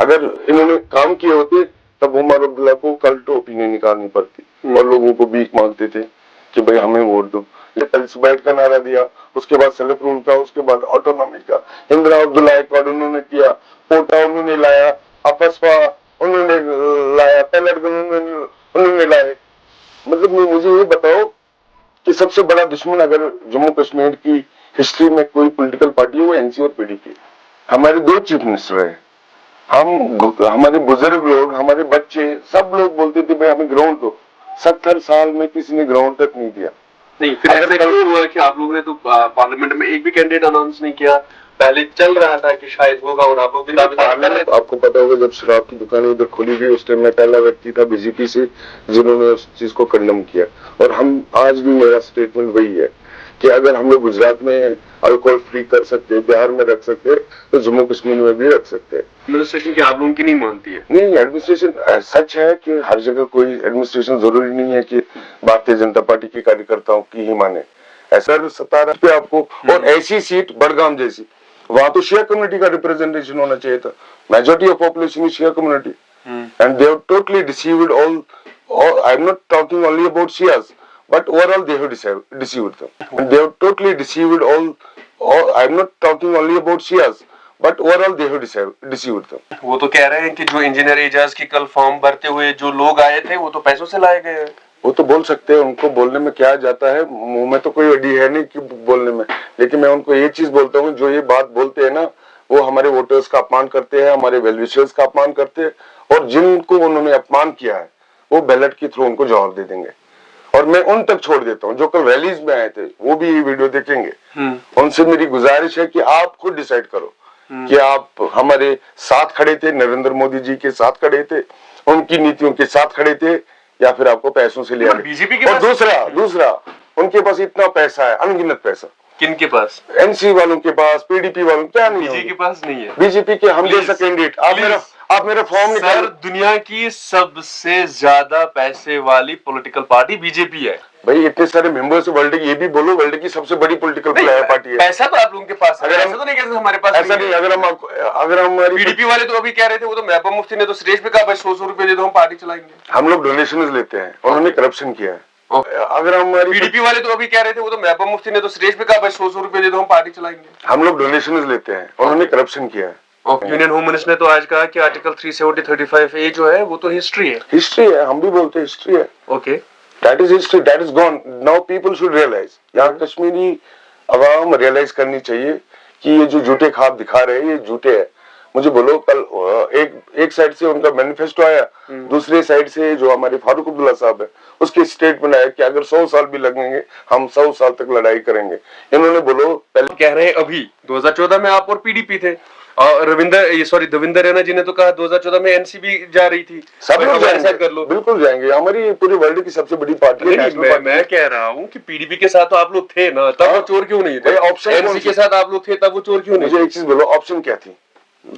अगर इन्होंने काम किए होते तब उमर अब्दुल्ला को कल टोपी नहीं निकालनी पड़ती और लोगों को भीख मांगते थे कि भाई हमें वोट दो। बैठ का नारा दिया, उसके बाद सेल्फ रूल का, उसके बाद ऑटोनॉमी का, इंदिरा अब्दुल्ला अकॉर्ड उन्होंने किया, कोटा उन्होंने लाया, आपसपा उन्होंने लाया, पैलेट उन्होंने लाए। मतलब मुझे ये बताओ कि सबसे बड़ा दुश्मन अगर जम्मू कश्मीर की हिस्ट्री में कोई पॉलिटिकल पार्टी है वो एनसी और पीडीपी। हमारे 2 चीफ मिनिस्टर है, हमारे बुजुर्ग लोग, हमारे बच्चे, सब लोग बोलते थे भाई हमें ग्राउंड दो। 70 साल में किसी ने ग्राउंड तक नहीं दिया। नहीं, फिर ऐसा क्यों हुआ कि आप लोगों ने तो पार्लियामेंट में एक भी कैंडिडेट अनाउंस नहीं किया? पहले चल रहा था कि शायद होगा और आप लोग भी दावे कर रहे थे। आपको पता होगा जब शराब की दुकानें उधर खोली गई उस टाइम मैं पहला व्यक्ति था बीजेपी से जिन्होंने उस चीज को कंडम किया। और हम आज भी मेरा स्टेटमेंट वही है कि अगर हम लोग गुजरात में अल्कोहल फ्री कर सकते, बिहार में रख सकते, तो जम्मू कश्मीर में भी रख सकते हैं। एडमिनिस्ट्रेशन की आप लोगों की नहीं मानती है? नहीं, एडमिनिस्ट्रेशन सच है कि हर जगह कोई एडमिनिस्ट्रेशन जरूरी नहीं है कि भारतीय जनता पार्टी के कार्यकर्ताओं की ही माने। ऐसा 17 पे आपको, और ऐसी सीट बड़गाम जैसी, वहां तो शिया कम्युनिटी का रिप्रेजेंटेशन होना चाहिए था। Majority of population is Shia community and they have totally deceived all. I am not talking only about Shias but overall they have deceived them and they have totally deceived all. I am not talking only about Shias but overall they have deceived them. वो तो कह रहे हैं कि जो engineer Ejaz की कल form भरते हुए जो लोग आए थे वो तो पैसों से लाए गए हैं। वो तो बोल सकते हैं, उनको बोलने में क्या जाता है, मुंह में तो कोई अड़ी है नहीं कि बोलने में। लेकिन मैं उनको ये चीज बोलता हूँ, जो ये बात बोलते हैं ना, वो हमारे वोटर्स का अपमान करते हैं, हमारे वेल विशर्स का अपमान करते हैं, और जिनको उन्होंने अपमान किया है वो बैलेट के थ्रू उनको जवाब दे देंगे। और मैं उन तक छोड़ देता हूँ जो कल रैलीज में आए थे, वो भी ये वीडियो देखेंगे। उनसे मेरी गुजारिश है कि आप खुद डिसाइड करो कि आप हमारे साथ खड़े थे, नरेंद्र मोदी जी के साथ खड़े थे, उनकी नीतियों के साथ खड़े थे, या फिर आपको पैसों से लिया। बीजेपी के और दूसरा उनके पास इतना पैसा है, अनगिनत पैसा। किनके पास? एनसी वालों के पास, पीडीपी वालों, क्या नहीं, बीजेपी के पास नहीं है। बीजेपी के हम जैसा कैंडिडेट। आप मेरा फॉर्म निकाल। दुनिया की सबसे ज्यादा पैसे वाली पॉलिटिकल पार्टी बीजेपी है भाई। इतने सारे मेंबर्स वर्ल्ड की, ये भी बोलो वर्ल्ड की सबसे बड़ी पॉलिटिकल पार्टी है। पैसा तो आप लोगों के पास है, ऐसा तो नहीं कहते हमारे पास ऐसा नहीं। अगर हमारी पीडीपी वाले तो अभी कह रहे थे, वो तो महबूबा मुफ्ती ने तो स्टेज पे कहा भाई 100 रुपए दे दो हम पार्टी चलाएंगे। हम लोग डोनेशन लेते हैं, उन्होंने करप्शन किया है। अगर हमारी पीडीपी वाले तो अभी कह रहे थे, वो तो महबूबा मुफ्ती ने तो स्टेज पे कहा भाई 100 रुपए दे दो हम पार्टी चलाएंगे। हम लोग डोनेशन लेते हैं, उन्होंने करप्शन किया है। यूनियन होम मिनिस्टर ने तो आज कहा कि आर्टिकल 370-35A जो है वो तो हिस्ट्री है। हम भी बोलते हैं हिस्ट्री है। Okay, that is history, that is gone. Now people should realize, यहाँ कश्मीरी अवाम रियलाइज करनी चाहिए कि ये जो झूठे ख्वाब दिखा रहे हैं ये झूठे है। मुझे बोलो, कल एक साइड से उनका मैनिफेस्टो आया, दूसरे साइड से जो हमारे फारूक अब्दुल्ला साहब है उसके स्टेटमेंट आया कि अगर 100 साल भी लगेंगे हम 100 साल तक लड़ाई करेंगे। इन्होंने बोलो, पहले कह रहे हैं अभी 2014 में आप और पीडीपी थे, और देवेंद्र रैना जी ने तो कहा 2014 में एनसीबी जा रही थी। सब लोग जाएंगे, कर लो, बिल्कुल जाएंगे। हमारी पूरी वर्ल्ड की सबसे बड़ी पार्टी है। मैं कह रहा हूँ कि पीडीपी के साथ तो आप लोग थे ना, तब वो चोर क्यों नहीं थे? ऑप्शन एनसी के साथ आप लोग थे, तब वो चोर क्यों नहीं? मुझे एक चीज बोलो, ऑप्शन क्या थी?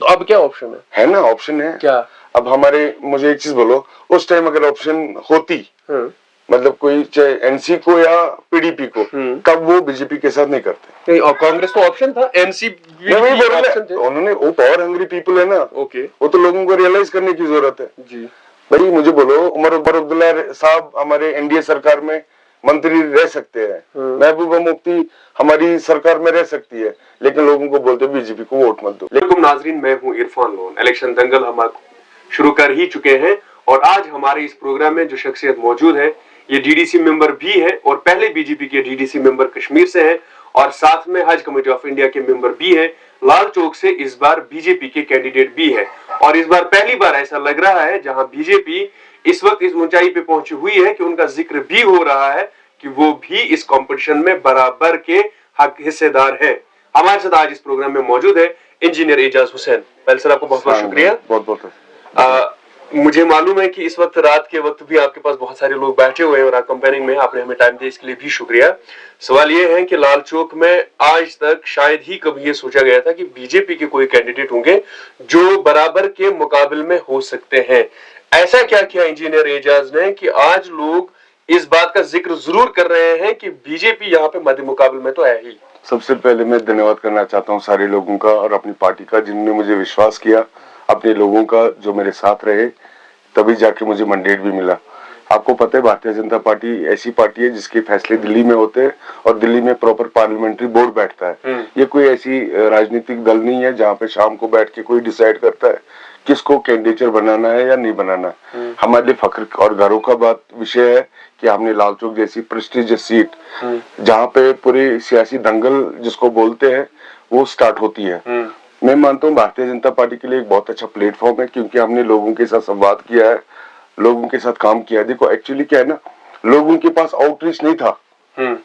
अब क्या ऑप्शन है ना, ऑप्शन है क्या? अब मुझे एक चीज बोलो, उस टाइम अगर ऑप्शन होती, मतलब कोई चाहे एनसी को या पीडीपी को, तब वो बीजेपी के साथ नहीं करते। नहीं, और कांग्रेस तो ऑप्शन था, एनसी ऑप्शन थे। उन्होंने, वो पावर हंग्री पीपल है ना। ओके, वो तो लोगों को रियलाइज करने की जरूरत है जी। भाई मुझे बोलो, उमर अब्दुल्ला साहब हमारे एनडीए सरकार में मंत्री रह सकते हैं, महबूबा मुफ्ती हमारी सरकार में रह सकती है, लेकिन लोगों को बोलते बीजेपी को वोट मत दो। लेकिन नाजरीन, मैं हूँ इरफान लोन। इलेक्शन दंगल हम शुरू कर ही चुके हैं, और आज हमारे इस प्रोग्राम में जो शख्सियत मौजूद है ये डीडीसी मेंबर भी है, और पहले बीजेपी के डीडीसी मेंबर कश्मीर से हैं, और साथ में हज कमेटी ऑफ इंडिया के मेंबर भी हैं। लाल चौक से इस बार बीजेपी के कैंडिडेट भी है, और इस बार पहली बार ऐसा लग रहा है जहां बीजेपी इस वक्त इस ऊंचाई पे पहुंची हुई है कि उनका जिक्र भी हो रहा है कि वो भी इस कंपटीशन में बराबर के हक हिस्सेदार है। हमारे साथ आज इस प्रोग्राम में मौजूद है इंजीनियर एजाज हुसैन। पहले सर आपको बहुत बहुत शुक्रिया। बहुत मुझे मालूम है कि इस वक्त रात के वक्त भी आपके पास बहुत सारे लोग बैठे हुए हैं और कंपेनिंग में आपने हमें टाइम दिया, इसके लिए भी शुक्रिया। सवाल ये है कि लाल चौक में आज तक शायद ही कभी ये सोचा गया था कि बीजेपी के कोई कैंडिडेट होंगे जो बराबर के मुकाबले में हो सकते हैं। ऐसा क्या किया इंजीनियर एजाज ने कि आज लोग इस बात का जिक्र जरूर कर रहे हैं कि बीजेपी यहाँ पे मध्य मुकाबले में तो है ही। सबसे पहले मैं धन्यवाद करना चाहता हूँ सारे लोगों का और अपनी पार्टी का, जिन्होंने मुझे विश्वास किया अपने लोगों का जो मेरे साथ रहे, तभी जाके मुझे मैंडेट भी मिला। आपको पता है भारतीय जनता पार्टी ऐसी पार्टी है जिसके फैसले दिल्ली में होते हैं और दिल्ली में प्रॉपर पार्लियामेंट्री बोर्ड बैठता है। ये कोई ऐसी राजनीतिक दल नहीं है जहाँ पे शाम को बैठ के कोई डिसाइड करता है किसको कैंडिडेट बनाना है या नहीं बनाना है। हमारे लिए फख्र और गर्व का बात विषय है कि हमने लाल चौक जैसी प्रेस्टिजियस सीट जहाँ पे पूरी सियासी दंगल जिसको बोलते हैं वो स्टार्ट होती है। मैं मानता हूँ भारतीय जनता पार्टी के लिए एक बहुत अच्छा प्लेटफॉर्म है, क्योंकि हमने लोगों के साथ संवाद किया है, लोगों के साथ काम किया है। देखो एक्चुअली क्या है ना, लोगों के पास आउटरीच नहीं था,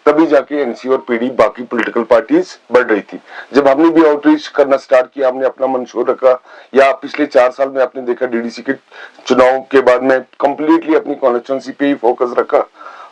तभी जाके एनसी और पीडी बाकी पॉलिटिकल पार्टीज बढ़ रही थी। जब हमने भी आउटरीच करना स्टार्ट किया, हमने अपना मंशूर रखा, या पिछले 4 साल में आपने देखा डीडीसी के चुनाव के बाद में कंप्लीटली अपनी कॉन्स्टिट्यूंसी पे ही फोकस रखा,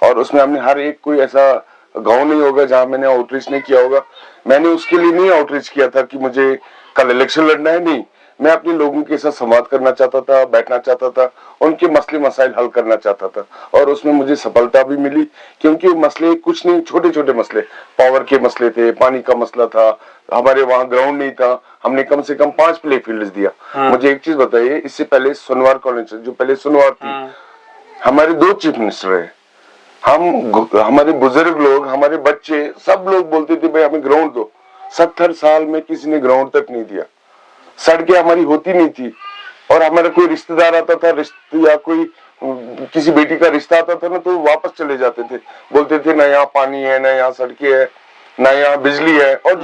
और उसमें हमने हर एक कोई ऐसा गांव नहीं होगा जहां मैंने आउटरीच नहीं किया होगा। मैंने उसके लिए नहीं आउटरीच किया था कि मुझे कल इलेक्शन लड़ना है, नहीं, मैं अपने लोगों के साथ संवाद करना चाहता था, बैठना चाहता था, उनके मसले मसाइल हल करना चाहता था, और उसमें मुझे सफलता भी मिली। क्योंकि मसले कुछ नहीं, छोटे छोटे मसले, पावर के मसले थे, पानी का मसला था, हमारे वहां ग्राउंड नहीं था, हमने कम से कम 5 प्ले फील्ड दिया। मुझे एक चीज बताइए, इससे पहले सोनवार कॉलेज जो पहले सोनवार थी, हमारे 2 चीफ मिनिस्टर है, हमारे बुजुर्ग लोग, हमारे बच्चे, सब लोग बोलते थे भाई हमें ग्राउंड दो। 70 साल में किसी ने ग्राउंड तक नहीं दिया, सड़कें हमारी होती नहीं थी, और हमारा कोई रिश्तेदार आता था, या कोई किसी बेटी का रिश्ता आता था ना, तो वापस चले जाते थे, बोलते थे ना यहाँ पानी है, ना यहाँ सड़कें है, ना यहाँ बिजली है, और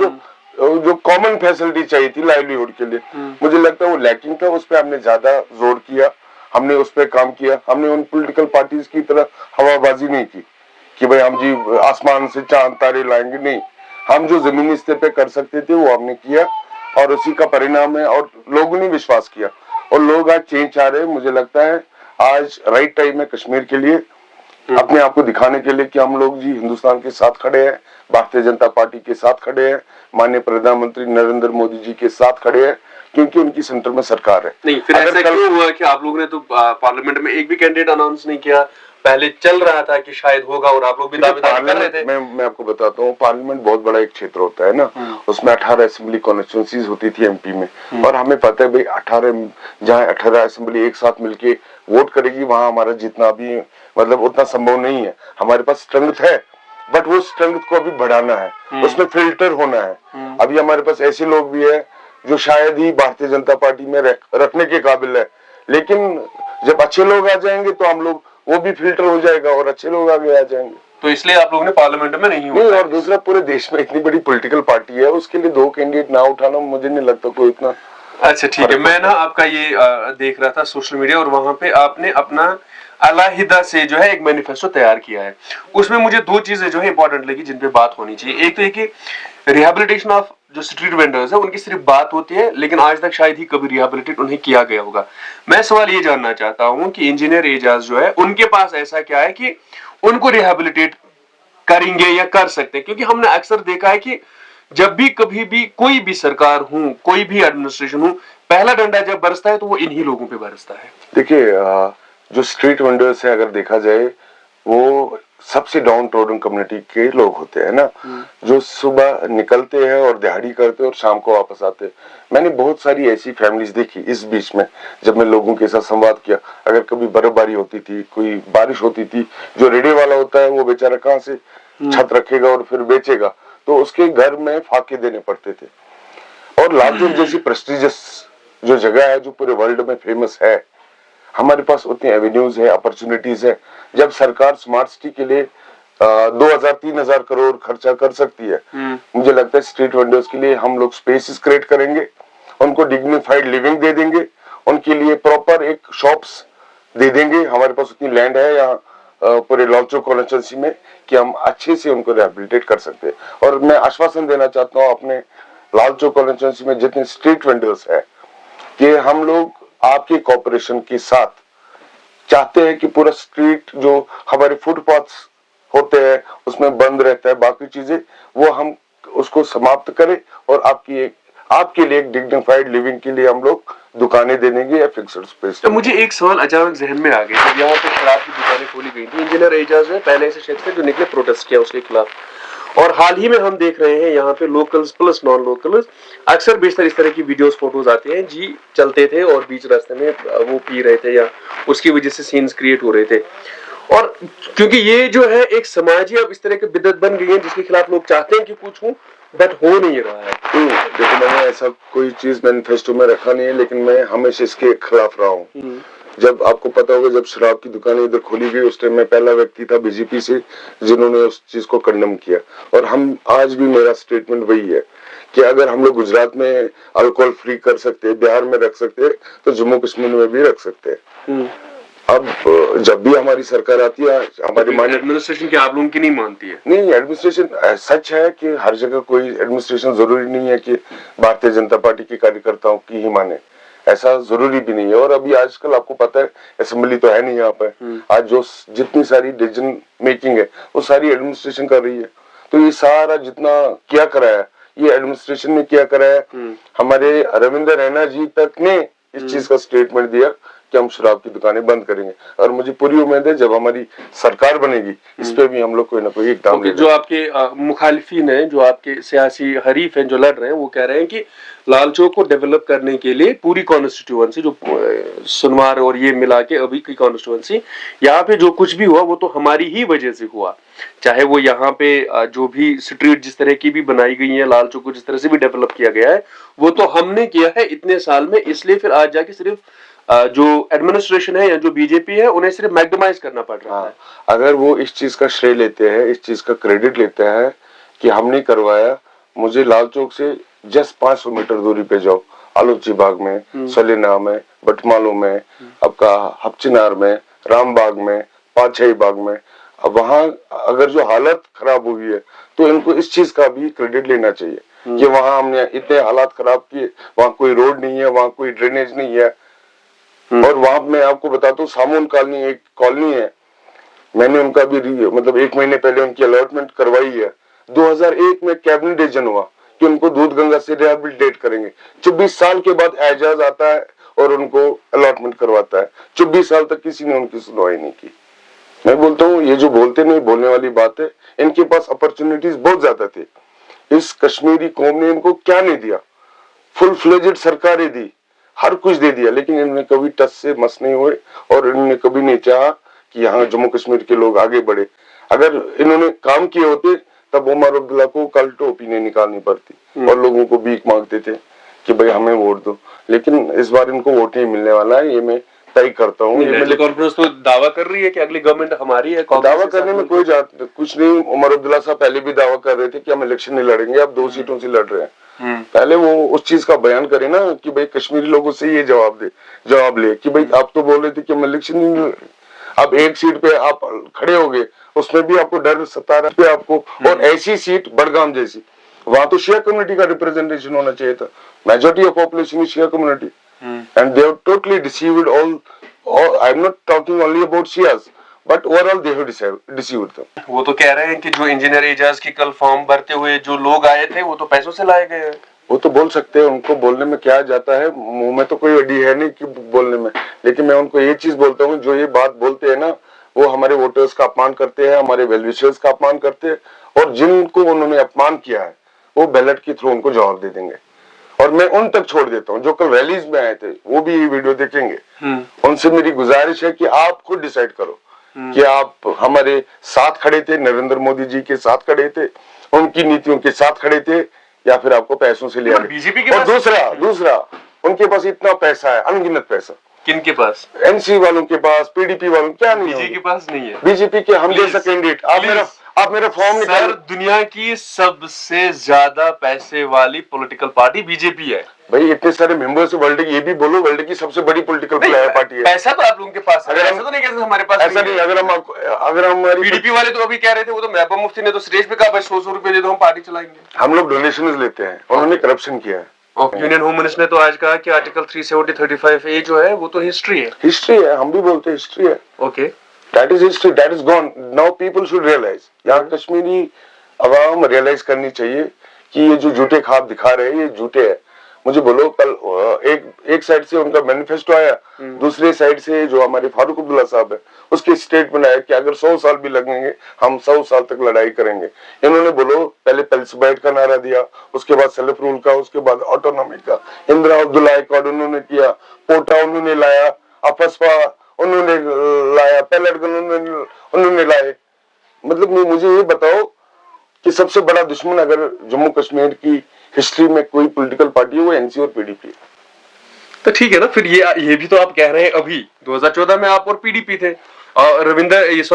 जो कॉमन फैसिलिटी चाहिए थी लाइवलीहुड के लिए, मुझे लगता है वो लैकिंग था। उस पर हमने ज्यादा जोर किया, हमने उस पर काम किया। हमने उन पॉलिटिकल पार्टीज की तरह हवाबाजी नहीं की कि भाई हम जी आसमान से चांद तारे लाएंगे, नहीं, हम जो जमीनी स्तर पे कर सकते थे वो हमने किया, और उसी का परिणाम है, और लोगों ने विश्वास किया, और लोग आज चेंज चाह रहे हैं। मुझे लगता है आज राइट टाइम है कश्मीर के लिए, अपने आप को दिखाने के लिए कि हम लोग जी हिंदुस्तान के साथ खड़े हैं, भारतीय जनता पार्टी के साथ खड़े हैं, माननीय प्रधानमंत्री नरेंद्र मोदी जी के साथ खड़े हैं, क्योंकि उनकी सेंटर में सरकार है। नहीं, फिर ऐसा क्यों हुआ कि आप लोगों ने तो पार्लियामेंट में एक भी कैंडिडेट अनाउंस नहीं किया? पहले चल रहा था कि शायद होगा, और आप लोग भी दावेदारी कर रहे थे। मैं आपको बताता हूँ, पार्लियामेंट बहुत बड़ा एक क्षेत्र होता है ना, उसमें 18 असेंबली कॉन्स्टिट्यूंसीज होती थी एमपी में, और हमें पता है भाई 18 असेंबली एक साथ मिलके वोट करेगी, वहां हमारा जितना भी मतलब उतना संभव नहीं है। हमारे पास स्ट्रेंथ है, बट वो स्ट्रेंथ को अभी बढ़ाना है, उसमें फिल्टर होना है। अभी हमारे पास ऐसे लोग भी है जो शायद ही भारतीय जनता पार्टी में रखने के काबिल है, लेकिन जब अच्छे लोग आ जाएंगे तो हम लोग वो भी फिल्टर हो जाएगा और अच्छे लोग आगे आ जाएंगे। तो इसलिए आप लोगों ने पार्लियामेंट में नहीं और दूसरा, पूरे देश में इतनी बड़ी पॉलिटिकल पार्टी है, उसके लिए 2 कैंडिडेट ना उठाना मुझे नहीं लगता कोई इतना। अच्छा ठीक है, मैं ना आपका ये देख रहा था सोशल मीडिया, और वहां पे आपने अपना अलहिदा से जो है एक मैनिफेस्टो तैयार किया है। उसमें मुझे 2 चीजें जो है इंपॉर्टेंट लगी जिन पे बात होनी चाहिए। एक तो ये कि रिहेबिलिटेशन ऑफ जो स्ट्रीट वेंडर्स है उनकी सिर्फ बात होती है, लेकिन आज तक शायद ही कभी रिहेबिलिटेट उन्हें किया गया होगा। मैं सवाल ये जानना चाहता हूं कि इंजीनियर एजाज जो है उनके पास ऐसा क्या है कि उनको रिहेबिलिटेट करेंगे या कर सकते हैं? क्योंकि हमने अक्सर देखा है कि जब भी कभी भी कोई भी सरकार हो, कोई भी एडमिनिस्ट्रेशन हो, पहला डंडा जब बरसता है तो वो इन्हीं लोगों पे बरसता है। देखिए, जो स्ट्रीट वेंडर्स है, अगर देखा जाए, वो सबसे डाउन टोडन कम्युनिटी के लोग होते हैं ना, जो सुबह निकलते हैं और दिहाड़ी करते हैं और शाम को वापस आते हैं। मैंने बहुत सारी ऐसी फैमिलीज देखी इस बीच में, जब मैं लोगों के साथ संवाद किया। अगर कभी बर्फबारी होती थी, कोई बारिश होती थी, जो रेडे वाला होता है वो बेचारा कहाँ से छत रखेगा और फिर बेचेगा, तो उसके घर में फाके देने पड़ते थे। और लाल चौक जैसी प्रेस्टिजियस जो जगह है, जो पूरे वर्ल्ड में फेमस है, हमारे पास उतनी एवेन्यूज है, अपॉर्चुनिटीज है। जब सरकार स्मार्ट सिटी के लिए 2000-3000 करोड़ खर्चा कर सकती है, मुझे लगता है स्ट्रीट वेंडर्स के लिए हम लोग स्पेसेस क्रिएट करेंगे, उनको डिग्निफाइड लिविंग दे देंगे, उनके लिए प्रॉपर एक शॉप्स दे देंगे। हमारे पास उतनी लैंड है यहाँ पूरे लाल चौक कॉन्स्टिट्यूंसी में कि हम अच्छे से उनको रिहेबिलिटेट कर सकते हैं। और मैं आश्वासन देना चाहता हूँ अपने लाल चौक कॉन्स्टिट्यूंसी में जितने स्ट्रीट वेंडर्स है, कि हम लोग आपके कॉर्पोरेशन के साथ चाहते हैं कि पूरा स्ट्रीट जो हमारे फुटपाथ होते हैं उसमें बंद रहता है, बाकी चीजें वो हम उसको समाप्त करें, और आपके लिए एक डिग्निफाइड लिविंग के लिए हम लोग दुकानें दे देंगे या फिक्स्ड स्पेस। तो मुझे एक सवाल अचानक जहन में आ गया, जब यहाँ पे शराब की दुकानें खोली गई थी, इंजीनियर एजाज ने पहले ऐसे शख्स थे जो निकले प्रोटेस्ट किया उसके खिलाफ, और हाल ही में हम देख रहे हैं यहाँ पे लोकल्स प्लस नॉन लोकल्स अक्सर बेशतर इस तरह की वीडियोस फोटोज आते हैं जी, चलते थे और बीच रास्ते में वो पी रहे थे या उसकी वजह से सीन्स क्रिएट हो रहे थे। और क्योंकि ये जो है एक समाज ही अब इस तरह की बिदअत बन गई है जिसके खिलाफ लोग चाहते हैं कि कुछ हो, बट हो नहीं रहा है। देखो, मैंने ऐसा कोई चीज मैनिफेस्टो में रखा नहीं है, लेकिन मैं हमेशा इसके खिलाफ रहा हूँ। जब आपको पता होगा, जब शराब की दुकानें इधर खोली गई, उस टाइम में पहला व्यक्ति था बीजेपी से जिन्होंने उस चीज को कंडेम किया। और हम आज भी, मेरा स्टेटमेंट वही है कि अगर हम लोग गुजरात में अल्कोहल फ्री कर सकते हैं, बिहार में रख सकते हैं, तो जम्मू कश्मीर में भी रख सकते हैं। अब जब भी हमारी सरकार आती है, हमारी एडमिनिस्ट्रेशन की आप लोगों की नहीं मानती है? नहीं, एडमिनिस्ट्रेशन सच है कि हर जगह कोई एडमिनिस्ट्रेशन जरूरी नहीं है कि भारतीय जनता पार्टी के कार्यकर्ताओं की ही माने, ऐसा जरूरी भी नहीं है। और अभी आजकल आपको पता है, असेंबली तो है नहीं यहाँ पे। आज जो जितनी सारी डिसीजन मेकिंग है वो सारी एडमिनिस्ट्रेशन कर रही है। तो ये सारा जितना किया करा है, ये एडमिनिस्ट्रेशन ने किया करा है। हमारे रविंद्र रैना जी तक ने इस चीज का स्टेटमेंट दिया कि हम शराब की दुकानें बंद करेंगे, और मुझे पूरी उम्मीद है जब हमारी सरकार बनेगी इस पे भी हम लोग कोई ना कोई इकदाम लेंगे। जो आपके मुखालिफिन है, जो आपके सियासी हरीफ हैं जो लड़ रहे हैं, वो कह रहे हैं कि लाल चौक को डेवलप करने के लिए पूरी कॉन्स्टिट्यूएंसी जो सुनवार और ये मिला के अभी की कॉन्स्टिट्यूएंसी, यहाँ पे जो कुछ भी हुआ वो तो हमारी ही वजह से हुआ। चाहे वो यहाँ पे जो भी स्ट्रीट जिस तरह की भी बनाई गई है, लाल चौक को जिस तरह से भी डेवलप किया गया है, वो तो हमने किया है इतने साल में। इसलिए फिर आज जाके सिर्फ जो एडमिनिस्ट्रेशन है या जो बीजेपी है, उन्हें सिर्फ मैग्नेमाइज करना पड़ रहा है। अगर वो इस चीज का श्रेय लेते हैं, इस चीज का क्रेडिट लेते हैं कि हमने करवाया, मुझे लाल चौक से जस्ट 500 मीटर दूरी पे जाओ, आलोची बाग में, सलेना में, बटमालू में, आपका हपचिनार में, रामबाग में, पातशाही बाग में, अब वहां अगर जो हालत खराब हुई है तो इनको इस चीज का भी क्रेडिट लेना चाहिए कि वहां हमने इतने हालात खराब किए, वहां कोई रोड नहीं है, वहां कोई ड्रेनेज नहीं है। और वहां मैं आपको बताता हूँ, सामून कॉलोनी एक कॉलोनी है, मैंने उनका भी मतलब 1 महीने पहले उनकी अलॉटमेंट करवाई है। 2001 में कैबिनेट डिसीजन हुआ कि उनको दूध गंगा से रिहेबिलिटेट करेंगे। 24 साल के बाद एजाज आता है और उनको अलॉटमेंट करवाता है। 24 साल तक किसी ने उनकी सुनवाई नहीं की। मैं बोलता हूँ, ये जो बोलते नहीं बोलने वाली बात है, इनके पास अपॉर्चुनिटीज बहुत ज्यादा थे। इस कश्मीरी कौम ने इनको क्या नहीं दिया, फुल फ्लेजेड सरकारें दी, हर कुछ दे दिया, लेकिन इन्होंने कभी टच से मस नहीं हुए और इन्होंने कभी नहीं चाहा कि यहाँ जम्मू कश्मीर के लोग आगे बढ़े। अगर इन्होंने काम किए होते तब उमर अब्दुल्ला को कल टोपी नहीं निकालनी पड़ती और लोगों को भीख मांगते थे कि भाई हमें वोट दो। लेकिन इस बार इनको वोट नहीं मिलने वाला है, ये मैं तय करता हूँ। कॉन्फ्रेंस तो दावा कर रही है कि अगली गवरमेंट हमारी है। दावा करने में कोई कुछ नहीं। उमर अब्दुल्ला साहब पहले भी दावा कर रहे थे कि हम इलेक्शन नहीं लड़ेंगे, अब 2 सीटों से लड़ रहे हैं। पहले वो उस चीज का बयान करे ना कि भाई कश्मीरी लोगों से ये जवाब ले कि भाई आप तो बोल रहे थे कि हम इलेक्शन नहीं लड़ रहे, अब 1 सीट पे आप खड़े हो गए, उसमें भी आपको डर सता रहा है आपको। और ऐसी सीट बड़गाम जैसी, वहां तो शिया कम्युनिटी का रिप्रेजेंटेशन होना चाहिए था। Majority of population is Shia community and they have totally deceived all. I am not talking only about Shias, but overall they have deceived them. वो तो कह रहे हैं कि जो इंजीनियर एजाज की कल फॉर्म भरते हुए जो लोग आए थे, वो तो पैसों से लाए गए हैं। वो तो बोल सकते हैं, उनको बोलने में क्या जाता है, मुंह में तो कोई अड़ी है नहीं कि बोलने में। लेकिन मैं उनको ये चीज बोलता हूँ, जो ये बात बोलते हैं ना, वो हमारे वोटर्स का अपमान करते हैं, हमारे वेल विशर्स का अपमान करते हैं, और जिनको उन्होंने अपमान किया है वो बैलेट के थ्रू उनको जवाब दे देंगे। और मैं उन तक छोड़ देता हूँ जो कल रैलीज में आए थे, वो भी ये वीडियो देखेंगे। उनसे मेरी गुजारिश है कि आप खुद डिसाइड करो कि आप हमारे साथ खड़े थे, नरेंद्र मोदी जी के साथ खड़े थे, उनकी नीतियों के साथ खड़े थे, या फिर आपको पैसों से लिया। बीजेपी के और दूसरा उनके पास इतना पैसा है, अनगिनत पैसा। किनके पास? एनसी वालों के पास, पीडीपी वालों, क्या नहीं है? बीजेपी के पास नहीं है। बीजेपी के हम जैसा कैंडिडेट, आप मेरा फॉर्म निकाल। दुनिया की सबसे ज्यादा पैसे वाली पॉलिटिकल पार्टी बीजेपी है भाई। इतने सारे मेंबर्स वर्ल्ड की, ये भी बोलो वर्ल्ड की सबसे बड़ी पॉलिटिकल पार्टी है। पैसा तो आप लोगों के पास है, ऐसा तो नहीं कहते हमारे पास ऐसा नहीं। अगर हम पीडीपी वाले तो अभी कह रहे थे, वो तो महबूब मुफ्ती ने तो स्टेज पे कहा भाई 100 रुपए दे दो, हम पार्टी चलाएंगे। हम लोग डोनेशन लेते हैं, उन्होंने करप्शन किया है। यूनियन होम मिनिस्टर ने तो आज कहा कि आर्टिकल 370-35A जो है वो तो हिस्ट्री है। हम भी बोलते हैं हिस्ट्री है। Okay, that is history, that is gone. Now people should realize, यहाँ कश्मीरी अवाम रियलाइज करनी चाहिए कि ये जो झूठे ख्वाब दिखा रहे हैं, ये झूठे है। मुझे बोलो कल एक साइड से उनका मैनिफेस्टो आया, दूसरी साइड से जो हमारे फारूक अब्दुल्ला साहब है उसके स्टेटमेंट आया कि अगर 100 साल भी लगेंगे हम 100 साल तक लड़ाई करेंगे। इन्होंने बोलो पहले पेल्सबाइट का नारा दिया, उसके बाद सेल्फ रूल का, उसके बाद ऑटोनॉमी का, इंदिरा अब्दुल्ला अकॉर्ड उन्होंने किया, पोटा उन्होंने लाया, अफस्पा उन्होंने लाया, पैलेट उन्होंने लाए। मतलब मुझे ये बताओ कि सबसे बड़ा दुश्मन अगर जम्मू कश्मीर की हिस्ट्री में कोई पॉलिटिकल पार्टी है वो एनसी और पीडीपी है। तो ठीक है ना, फिर ये भी तो आप कह रहे हैं अभी 2014 में आप और पीडीपी थे, और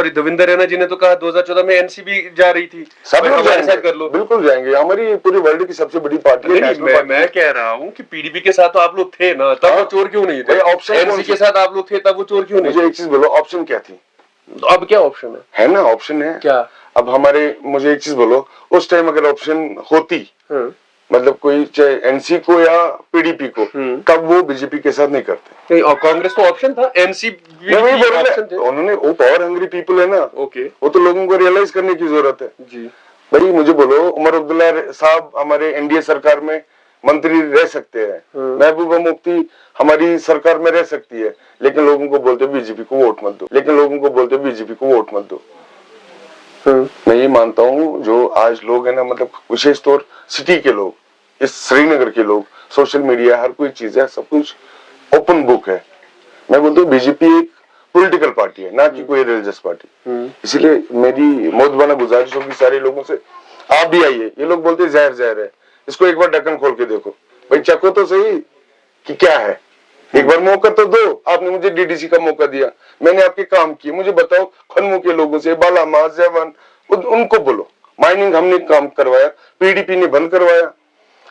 देवेंद्र रैना जी ने तो कहा 2014 में एनसीबी जा रही थी, सब लोग हमारे साथ कर लो। बिल्कुल जाएंगे, हमारी पूरी वर्ल्ड की सबसे बड़ी पार्टी है। मैं कह रहा हूँ कि पीडीपी के साथ तो आप लोग थे ना, तब वो चोर क्यों नहीं थे? ऑप्शन एनसी के साथ आप लोग थे, तब वो चोर क्यों नहीं? मुझे एक चीज बोलो, ऑप्शन क्या थी? अब क्या ऑप्शन है ना, ऑप्शन है क्या? अब मुझे एक चीज बोलो, उस टाइम अगर ऑप्शन होती, मतलब कोई चाहे एनसी को या पीडीपी को, तब वो बीजेपी के साथ नहीं करते। नहीं, और कांग्रेस तो ऑप्शन था, एनसी ऑप्शन थे। उन्होंने, वो पावर हंग्री पीपल है ना, ओके, वो तो लोगों को रियलाइज करने की जरूरत है जी। भाई मुझे बोलो, उमर अब्दुल्ला साहब हमारे एनडीए सरकार में मंत्री रह सकते हैं, महबूबा मुफ्ती हमारी सरकार में रह सकती है, लेकिन लोगों को बोलते बीजेपी को वोट मत दो, मैं ये मानता हूँ जो आज लोग है ना, मतलब विशेष तौर सिटी के लोग, इस श्रीनगर के लोग, सोशल मीडिया हर कोई चीज है, सब कुछ ओपन बुक है। मैं बोलता हूँ बीजेपी एक पॉलिटिकल पार्टी है, ना कि कोई रिलीजियस पार्टी। इसलिए मेरी मोदबाना गुजारिश होगी सारे लोगों से, आप भी आइए। ये लोग बोलते जहर है, इसको एक बार ढक्कन खोल के देखो भाई, चखो तो सही कि क्या है, एक बार मौका तो दो। आपने मुझे डीडीसी का मौका दिया, मैंने आपके काम किए, मुझे बताओ खनमू के लोगों से, बालामा, जैवन, उनको बोलो माइनिंग हमने काम करवाया, पीडीपी ने बंद करवाया।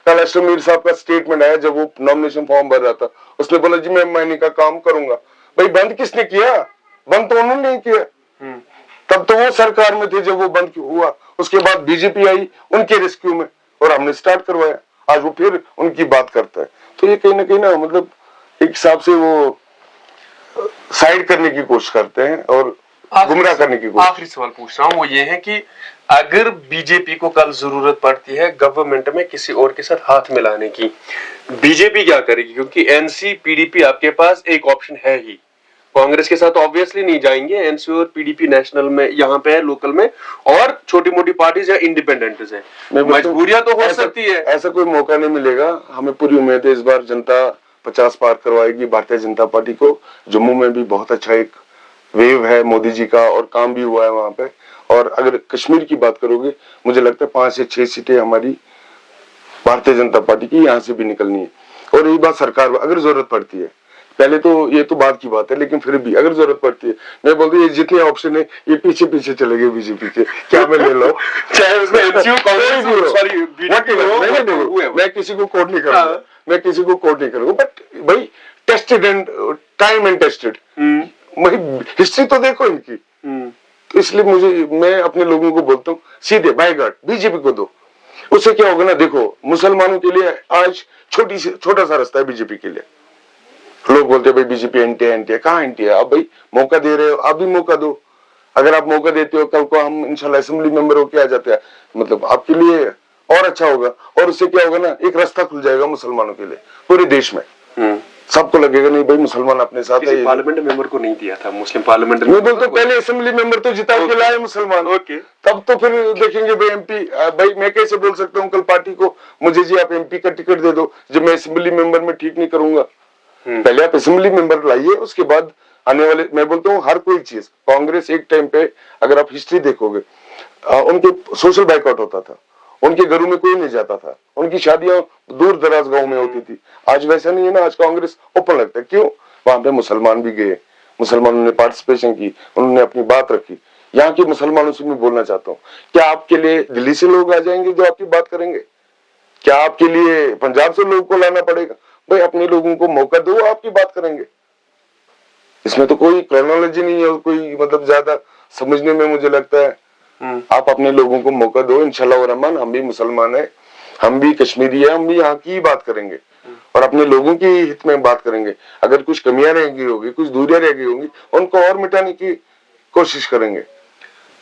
कल अशरफ मीर साहब का स्टेटमेंट आया जब वो नॉमिनेशन फॉर्म भर रहा था, उसने बोला जी मैं माइनिंग का काम करूंगा। भाई बंद किसने किया? बंद तो उन्होंने नहीं किया, तब तो वो सरकार में थे जब वो बंद हुआ। उसके बाद बीजेपी आई उनके रेस्क्यू में, और हमने स्टार्ट करवाया। आज वो फिर उनकी बात करता है, तो ये कहीं ना मतलब एक हिसाब से वो साइड करने की कोशिश करते हैं और गुमराह करने की कोशिश। आखिरी सवाल पूछ रहा हूँ, वो ये है कि अगर बीजेपी को कल जरूरत पड़ती है गवर्नमेंट में किसी और के साथ हाथ मिलाने की, बीजेपी क्या करेगी? क्योंकि एनसी पीडीपी आपके पास एक ऑप्शन है ही, कांग्रेस के साथ ऑब्वियसली नहीं जाएंगे, एनसी और पीडीपी नेशनल में यहाँ पे है, लोकल में, और छोटी मोटी पार्टीज या इंडिपेंडेंट्स है, मजबूरियां तो हो सकती है। ऐसा कोई मौका नहीं मिलेगा, हमें पूरी उम्मीद है इस बार जनता 50 पार करवाएगी भारतीय जनता पार्टी को। जम्मू में भी बहुत अच्छा एक वेव है मोदी जी का, और काम भी हुआ है वहां पे। और अगर कश्मीर की बात करोगे, मुझे लगता है 5 से 6 सीटें हमारी भारतीय जनता पार्टी की यहाँ से भी निकलनी है। और यही बात सरकार अगर जरूरत पड़ती है, पहले तो ये तो बात की बात है, लेकिन फिर भी अगर जरूरत पड़ती है, मैं बोलती हूँ ये जितने ऑप्शन है ये पीछे पीछे चले गए बीजेपी के, क्या मैं ले लो चाहे उसमें एनसीयू कांग्रेस मैं किसी को कोट नहीं करूंगा, बट भाई tested and time and tested, history तो देखो इनकी। तो इसलिए मैं अपने लोगों को बोलता हूँ सीधे बाय गॉड बीजेपी को दो। उससे क्या होगा ना, देखो मुसलमानों के लिए आज छोटा सा रास्ता है बीजेपी के लिए। लोग बोलते हैं भाई बीजेपी एंटी है, कहाँ एंटी है? अब भाई मौका दे रहे हो, आप भी मौका दो। अगर आप मौका देते हो, कल को हम इंशाल्लाह असेंबली मेंबर होके आ जाते हैं, मतलब आपके लिए और अच्छा होगा। और उससे क्या होगा ना, एक रास्ता खुल जाएगा मुसलमानों के लिए पूरे देश में। सबको लगेगा नहीं भाई मुसलमान अपने साथ है। पार्लियामेंट मेंबर को नहीं दिया था मुस्लिम पार्लियामेंट में, बोलते पहले असेंबली मेंबर तो जिता के लाए मुसलमान, तब तो फिर देखेंगे भाई एमपी। भाई मैं कैसे बोल सकता हूँ कल पार्टी को मुझे जी आप एमपी का टिकट दे दो जब मैं असेंबली मेंबर में ठीक नहीं करूंगा। पहले आप असेंबली मेंबर लाइए, उसके बाद आने वाले, मैं बोलता हूँ हर कोई चीज। कांग्रेस एक टाइम पे अगर आप हिस्ट्री देखोगे, उनके सोशल बाइकआउट होता था, उनके घरों में कोई नहीं जाता था, उनकी शादियां दूर दराज गांव में होती थी। आज वैसा नहीं है ना, आज कांग्रेस ओपन लगता है। क्यों? वहां पे मुसलमान भी गए, मुसलमानों ने पार्टिसिपेशन की, उन्होंने अपनी बात रखी। यहाँ के मुसलमानों से मैं बोलना चाहता हूँ, क्या आपके लिए दिल्ली से लोग आ जाएंगे जो आपकी बात करेंगे? क्या आपके लिए पंजाब से लोगों को लाना पड़ेगा? भाई अपने लोगों को मौका दो, आपकी बात करेंगे। इसमें तो कोई क्रोनोलॉजी नहीं है, कोई मतलब ज्यादा समझने में मुझे लगता है। आप अपने लोगों को मौका दो, इंशाल्लाह रहमान। हम भी मुसलमान है, हम भी कश्मीरी है, हम भी यहाँ की बात करेंगे और अपने लोगों की हित में बात करेंगे। अगर कुछ कमियां रह गई होगी, कुछ दूरियां रह गई होंगी, उनको और मिटाने की कोशिश करेंगे।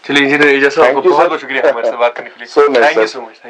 चलिए इंजीनियर एजाज साहब, बहुत बहुत शुक्रिया हमारे साथ बात करने के लिए। Thank you so much.